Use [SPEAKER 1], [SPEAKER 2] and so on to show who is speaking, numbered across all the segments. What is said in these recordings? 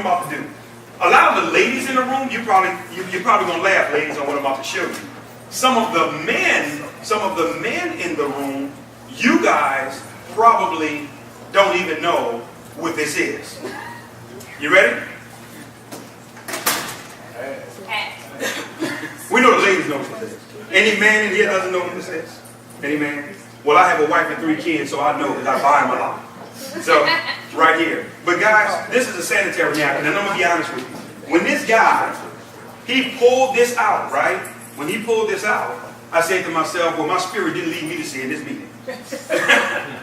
[SPEAKER 1] about to do. A lot of the ladies in the room, you're probably gonna laugh, ladies, on what I'm about to show you. Some of the men in the room, you guys probably don't even know what this is. You ready? We know the ladies know what this is. Any man in here doesn't know what this is? Any man? Well, I have a wife and 3 kids, so I know because I buy them a lot. So, right here. But guys, this is a sanitary napkin, and I'm going to be honest with you. When this guy, he pulled this out, right? When he pulled this out, I said to myself, well, my spirit didn't lead me to see in this meeting.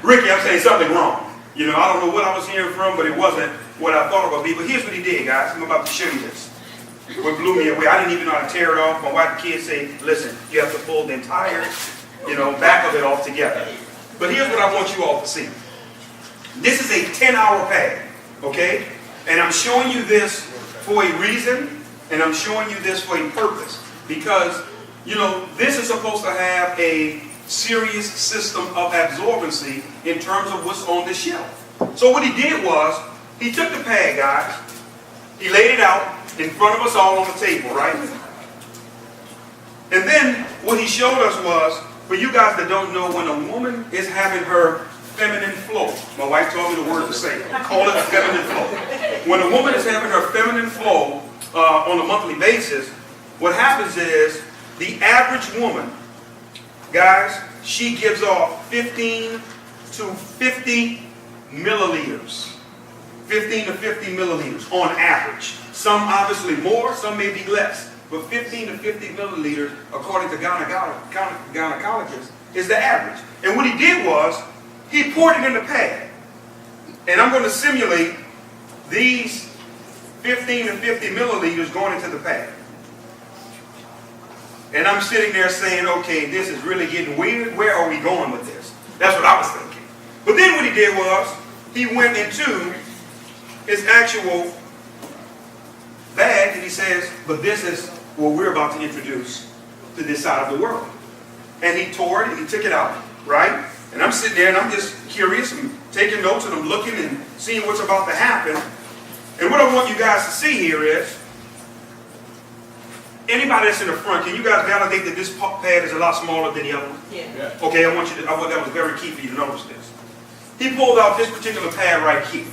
[SPEAKER 1] Ricky, I'm saying something wrong. You know, I don't know what I was hearing from, but it wasn't what I thought it would be. But here's what he did, guys. I'm about to show you this. What blew me away, I didn't even know how to tear it off. My wife and kids say, listen, you have to pull the entire, back of it off together. But here's what I want you all to see. This is a 10-hour pad, okay? And I'm showing you this for a reason, and I'm showing you this for a purpose. Because, this is supposed to have a serious system of absorbency in terms of what's on the shelf. So what he did was, he took the pad, guys, he laid it out in front of us all on the table, right? And then what he showed us was, for you guys that don't know, when a woman is having her feminine flow, my wife told me the word to say, call it a feminine flow. When a woman is having her feminine flow on a monthly basis, what happens is the average woman, guys, she gives off 15 to 50 milliliters. 15 to 50 milliliters on average. Some obviously more, some may be less. But 15 to 50 milliliters, according to gynecologists, is the average. And what he did was, he poured it in the pad. And I'm going to simulate these 15 to 50 milliliters going into the pad. And I'm sitting there saying, okay, this is really getting weird. Where are we going with this? That's what I was thinking. But then what he did was, he went into his actual bag and he says, but this is what we're about to introduce to this side of the world. And he tore it and he took it out, right? And I'm sitting there and I'm just curious and taking notes and I'm looking and seeing what's about to happen. And what I want you guys to see here is, anybody that's in the front, can you guys validate that this pad is a lot smaller than the other one? Yeah. Okay, I want that was very key for you to notice this. He pulled out this particular pad right here.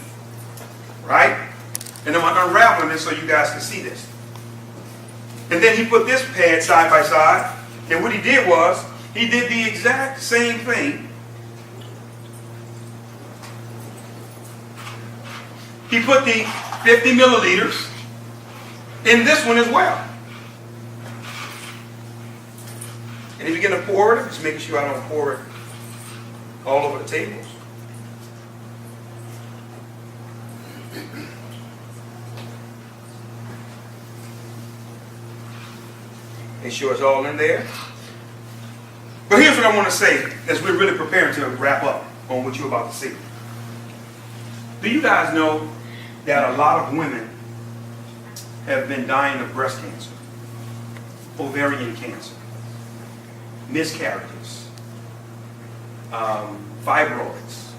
[SPEAKER 1] Right? And I'm unraveling this so you guys can see this. And then he put this pad side by side. And what he did was, he did the exact same thing. He put the 50 milliliters in this one as well. And he began to pour it. Just making sure I don't pour it all over the tables. Make sure it's all in there. But here's what I want to say as we're really preparing to wrap up on what you're about to see. Do you guys know that a lot of women have been dying of breast cancer, ovarian cancer, miscarriages, fibroids,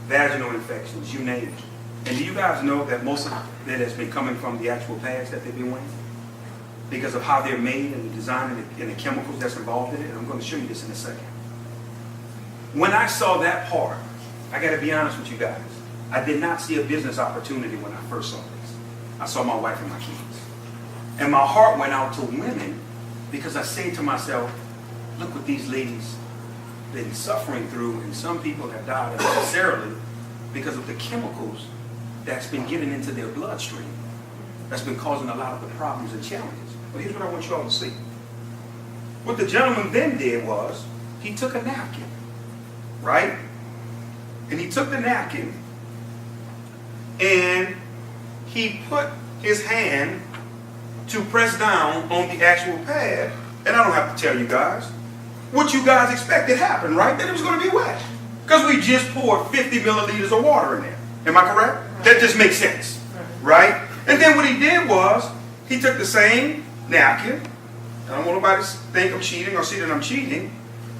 [SPEAKER 1] vaginal infections, you name it. And do you guys know that most of that has been coming from the actual pads that they've been wearing? Because of how they're made and the design and the chemicals that's involved in it. And I'm going to show you this in a second. When I saw that part, I got to be honest with you guys, I did not see a business opportunity when I first saw this. I saw my wife and my kids. And my heart went out to women because I said to myself, look what these ladies been suffering through, and some people have died unnecessarily because of the chemicals that's been getting into their bloodstream. That's been causing a lot of the problems and challenges. But here's what I want you all to see. What the gentleman then did was, he took a napkin, right? And he took the napkin and he put his hand to press down on the actual pad. And I don't have to tell you guys what you guys expected happened, right? That it was going to be wet. Because we just poured 50 milliliters of water in there. Am I correct? That just makes sense, right? And then what he did was, he took the same napkin. I don't want nobody to think I'm cheating or see that I'm cheating.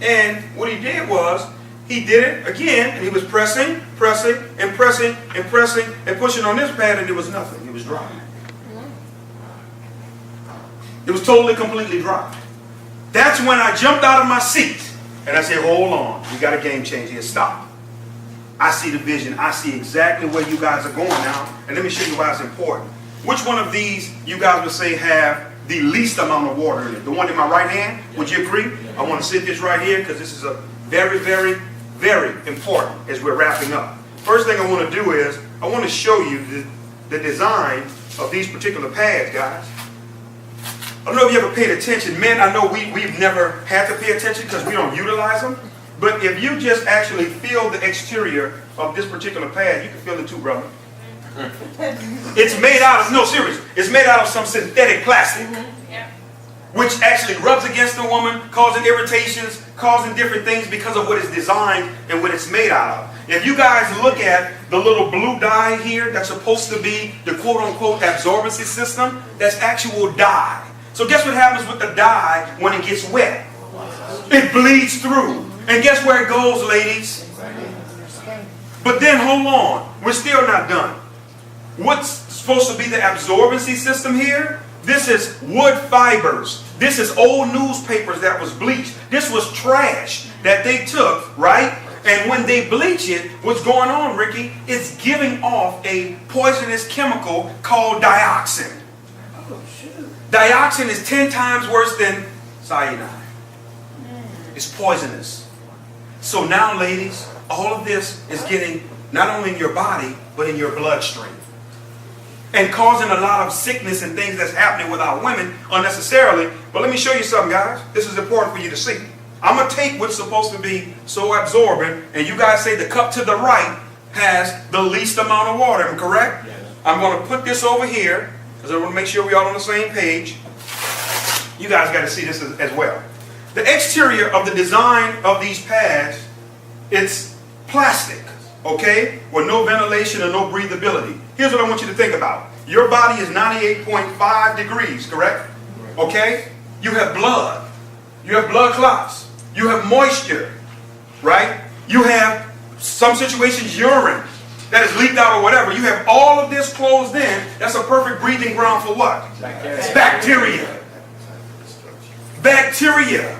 [SPEAKER 1] And what he did was, He did it again, and he was pressing, pressing, and pressing, and pressing, and pushing on this pad, and there was nothing. It was dry. It was totally, completely dry. That's when I jumped out of my seat, and I said, hold on, we got a game changer here. Stop. I see the vision. I see exactly where you guys are going now, and let me show you why it's important. Which one of these you guys would say have the least amount of water in it? The one in my right hand? Would you agree? I want to sit this right here because this is a very, very, very important as we're wrapping up. First thing I want to do is I want to show you the design of these particular pads, guys. I don't know if you ever paid attention. Men, I know we've never had to pay attention because we don't utilize them. But if you just actually feel the exterior of this particular pad, you can feel it too, brother. It's made out of, no, seriously, it's made out of some synthetic plastic, which actually rubs against the woman, causing irritations, causing different things because of what it's designed and what it's made out of. If you guys look at the little blue dye here that's supposed to be the quote-unquote absorbency system, that's actual dye. So guess what happens with the dye when it gets wet? It bleeds through. And guess where it goes, ladies? But then hold on, we're still not done. What's supposed to be the absorbency system here? This is wood fibers. This is old newspapers that was bleached. This was trash that they took, right? And when they bleach it, what's going on, Ricky? It's giving off a poisonous chemical called dioxin. Dioxin is 10 times worse than cyanide. It's poisonous. So now, ladies, all of this is getting not only in your body, but in your bloodstream. And causing a lot of sickness and things that's happening with our women unnecessarily. But let me show you something, guys. This is important for you to see. I'm going to take what's supposed to be so absorbent, and you guys say the cup to the right has the least amount of water. Am I correct? Yes. I'm going to put this over here, because I want to make sure we're all on the same page. You guys got to see this as well. The exterior of the design of these pads, it's plastic, okay, with no ventilation and no breathability. Here's what I want you to think about. Your body is 98.5 degrees, correct? Okay? You have blood. You have blood clots. You have moisture, right? You have, some situations, urine that is leaked out or whatever. You have all of this closed in. That's a perfect breathing ground for what? Bacteria. Bacteria.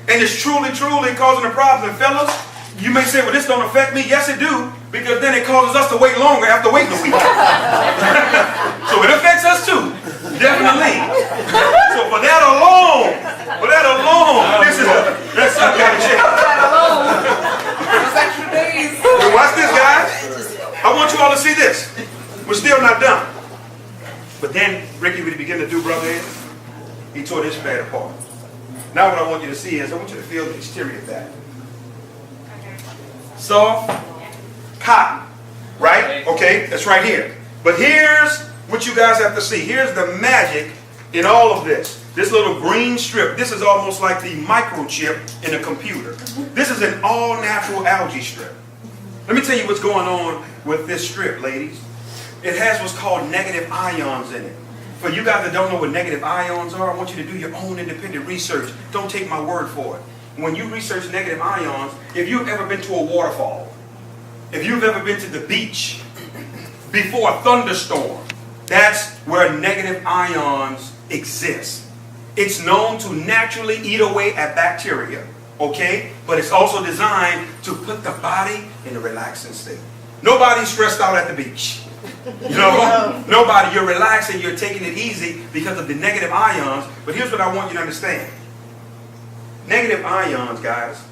[SPEAKER 1] And it's truly, truly causing a problem. And fellas, you may say, well, this don't affect me. Yes, it do. Because then it causes us to wait longer after waiting a week. So it affects us too. Definitely. So for that alone, this is that's something got to change.
[SPEAKER 2] Extra days.
[SPEAKER 1] But watch this, guys. I want you all to see this. We're still not done. But then Ricky, what he began to do, brother, is he tore this pad apart. Now what I want you to see is I want you to feel the exterior of that. Soft cotton, right? Okay, that's right here. But here's what you guys have to see. Here's the magic in all of this. This little green strip, this is almost like the microchip in a computer. This is an all-natural algae strip. Let me tell you what's going on with this strip, ladies. It has what's called negative ions in it. For you guys that don't know what negative ions are, I want you to do your own independent research. Don't take my word for it. When you research negative ions, if you've ever been to a waterfall, if you've ever been to the beach before a thunderstorm, that's where negative ions exist. It's known to naturally eat away at bacteria, okay? But it's also designed to put the body in a relaxing state. Nobody's stressed out at the beach. You know, nobody, you're relaxing, you're taking it easy because of the negative ions. But here's what I want you to understand. Negative ions, guys,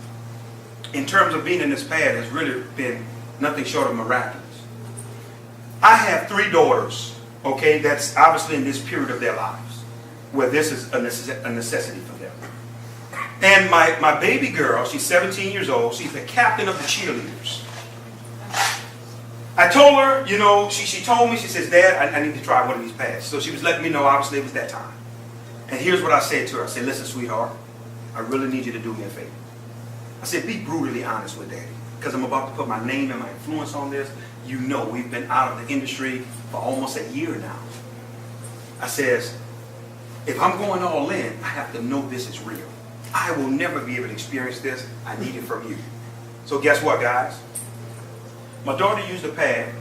[SPEAKER 1] in terms of being in this pad, has really been nothing short of miraculous. I have 3 daughters, okay, that's obviously in this period of their lives, where this is a necessity for them. And my baby girl, she's 17 years old, she's the captain of the cheerleaders. I told her, you know, she told me, she says, Dad, I need to try one of these pads. So she was letting me know, obviously, it was that time. And here's what I said to her. I said, listen, sweetheart, I really need you to do me a favor. I said, be brutally honest with Daddy, because I'm about to put my name and my influence on this. You know, we've been out of the industry for almost a year now. I says, if I'm going all in, I have to know this is real. I will never be able to experience this. I need it from you. So guess what, guys? My daughter used a pad.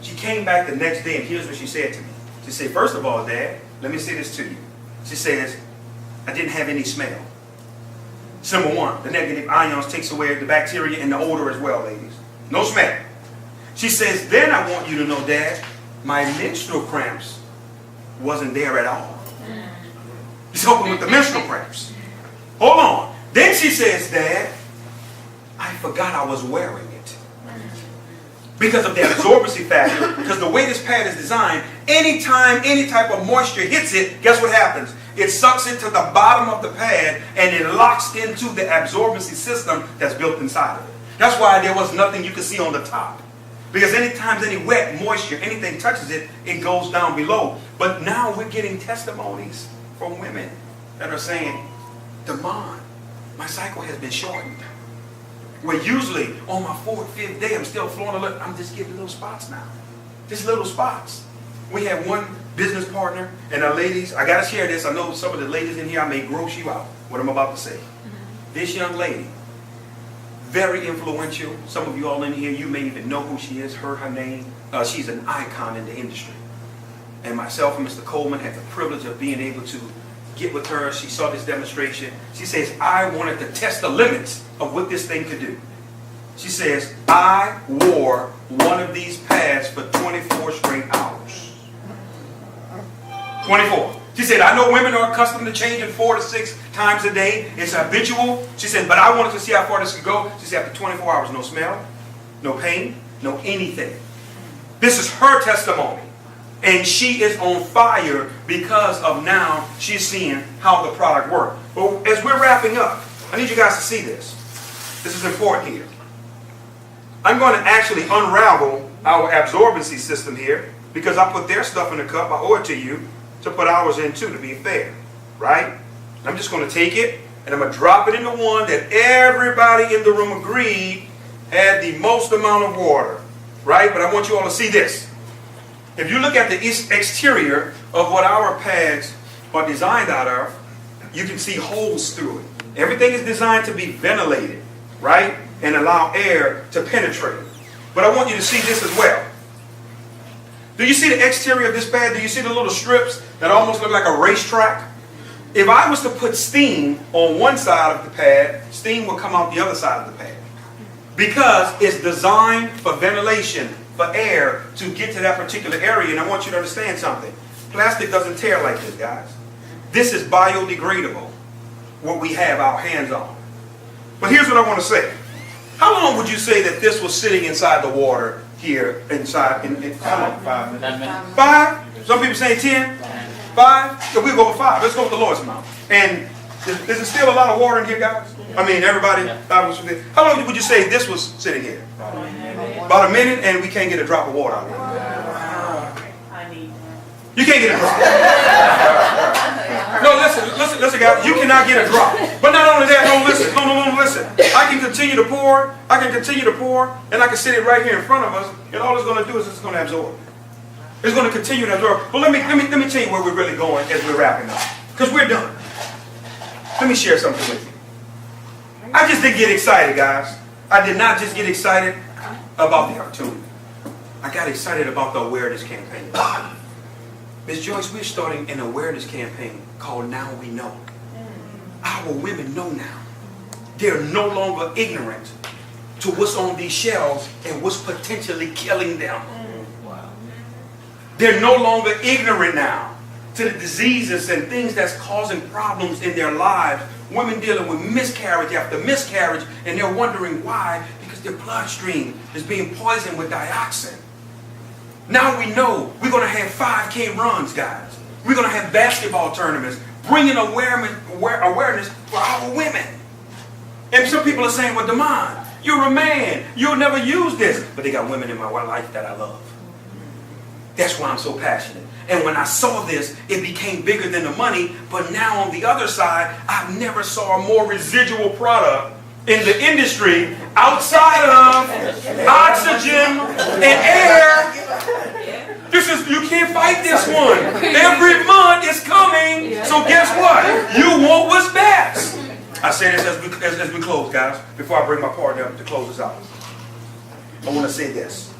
[SPEAKER 1] She came back the next day, and here's what she said to me. She said, first of all, Dad, let me say this to you. She says, I didn't have any smell. Number one, the negative ions takes away the bacteria and the odor as well, ladies. No smell. She says, then I want you to know, Dad, my menstrual cramps wasn't there at all. She's helping with the menstrual cramps. Hold on. Then she says, Dad, I forgot I was wearing it. Because of the absorbency factor, because the way this pad is designed, anytime any type of moisture hits it, guess what happens? It sucks it to the bottom of the pad and it locks into the absorbency system that's built inside of it. That's why there was nothing you could see on the top. Because anytime any wet moisture, anything touches it, it goes down below. But now we're getting testimonies from women that are saying, Damon, my cycle has been shortened. Where usually on my 4th, 5th day, I'm still flowing a little, I'm just getting little spots now. Just little spots. We have one business partner, and the ladies, I got to share this. I know some of the ladies in here, I may gross you out, what I'm about to say. This young lady, very influential. Some of you all in here, you may even know who she is, heard her name. She's an icon in the industry. And myself and Mr. Coleman had the privilege of being able to get with her. She saw this demonstration. She says, I wanted to test the limits of what this thing could do. She says, I wore one of these pads for 24 straight hours. 24. She said, I know women are accustomed to changing 4 to 6 times a day. It's habitual. She said, but I wanted to see how far this could go. She said, after 24 hours, no smell, no pain, no anything. This is her testimony. And she is on fire because of now she's seeing how the product works. But as we're wrapping up, I need you guys to see this. This is important here. I'm going to actually unravel our absorbency system here because I put their stuff in a cup. I owe it to you to put ours in too, to be fair. Right? And I'm just going to take it and I'm going to drop it in the one that everybody in the room agreed had the most amount of water. Right? But I want you all to see this. If you look at the exterior of what our pads are designed out of, you can see holes through it. Everything is designed to be ventilated, right? And allow air to penetrate. But I want you to see this as well. Do you see the exterior of this pad? Do you see the little strips that almost look like a racetrack? If I was to put steam on one side of the pad, steam will come out the other side of the pad. Because it's designed for ventilation, for air to get to that particular area. And I want you to understand something. Plastic doesn't tear like this, guys. This is biodegradable, what we have our hands on. But here's what I want to say. How long would you say that this was sitting inside the water here, inside? How long?
[SPEAKER 2] 5 minutes.
[SPEAKER 1] 5? Some people say 10? 5? So we'll go with 5. Let's go with the Lord's amount. And is there still a lot of water in here, guys? I mean, everybody? How long would you say this was sitting here? About a minute, and we can't get a drop of water out of it. You can't get a drop. No, listen, guys. You cannot get a drop. But not only that, no, listen. I can continue to pour, and I can sit it right here in front of us, and all it's going to do is it's going to absorb. It's going to continue to absorb. But let me tell you where we're really going as we're wrapping up. Because we're done. Let me share something with you. I just didn't get excited, guys. I did not just get excited about the opportunity. I got excited about the awareness campaign. Ms. Joyce, we're starting an awareness campaign called Now We Know. Our women know now. They're no longer ignorant to what's on these shelves and what's potentially killing them. They're no longer ignorant now to the diseases and things that's causing problems in their lives. Women dealing with miscarriage after miscarriage, and they're wondering why, because their bloodstream is being poisoned with dioxin. Now we know we're going to have 5K runs, guys. We're going to have basketball tournaments, bringing awareness for our women. And some people are saying, well, Damon, you're a man. You'll never use this. But they got women in my life that I love. That's why I'm so passionate. And when I saw this, it became bigger than the money. But now on the other side, I've never saw a more residual product in the industry outside of oxygen and air. You can't fight this one. Every month it's coming. So guess what? You want what's best. I say this as we close, guys, before I bring my partner up to close us out. I want to say this.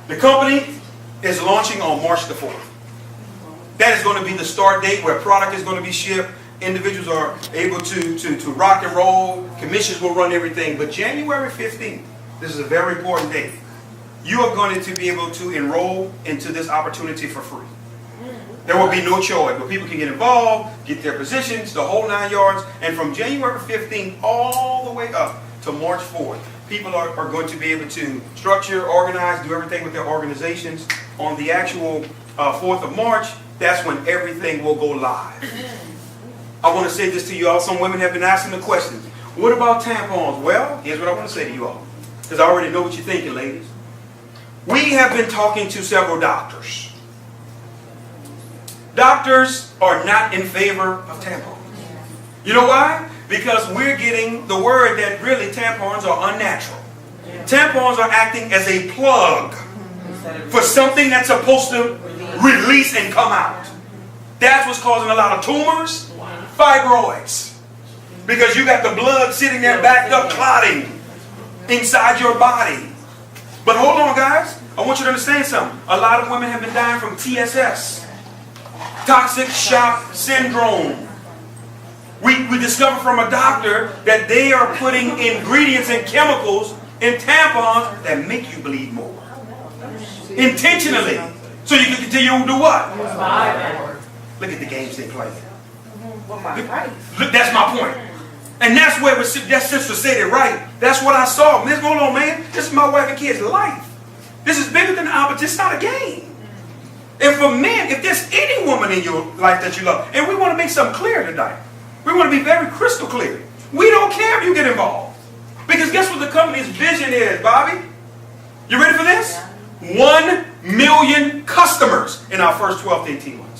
[SPEAKER 1] The company is launching on March the 4th. That is going to be the start date where product is going to be shipped. Individuals are able to rock and roll. Commissions will run everything. But January 15th, this is a very important date. You are going to be able to enroll into this opportunity for free. There will be no choice, but people can get involved, get their positions, the whole 9 yards. And from January 15th all the way up to March 4th, people are going to be able to structure, organize, do everything with their organizations. On the actual 4th of March, that's when everything will go live. I want to say this to you all. Some women have been asking the question, what about tampons? Well, here's what I want to say to you all, because I already know what you're thinking, ladies. We have been talking to several doctors. Doctors are not in favor of tampons. You know why? Because we're getting the word that really tampons are unnatural. Tampons are acting as a plug for something that's supposed to release and come out. That's what's causing a lot of tumors, fibroids. Because you got the blood sitting there backed up, clotting inside your body. But hold on, guys. I want you to understand something. A lot of women have been dying from TSS. Toxic shock syndrome. We discovered from a doctor that they are putting ingredients and chemicals in tampons that make you bleed more. Intentionally. So you can continue to do what? Look at the games they play. Look, that's my point. And that's where that sister said it right. That's what I saw. Hold on, man. This is my wife and kids' life. This is bigger than the opposite. It's not a game. And for men, if there's any woman in your life that you love, and we want to make something clear tonight. We want to be very crystal clear. We don't care if you get involved. Because guess what the company's vision is, Bobby? You ready for this? 1 million customers in our first 12 to 18 months.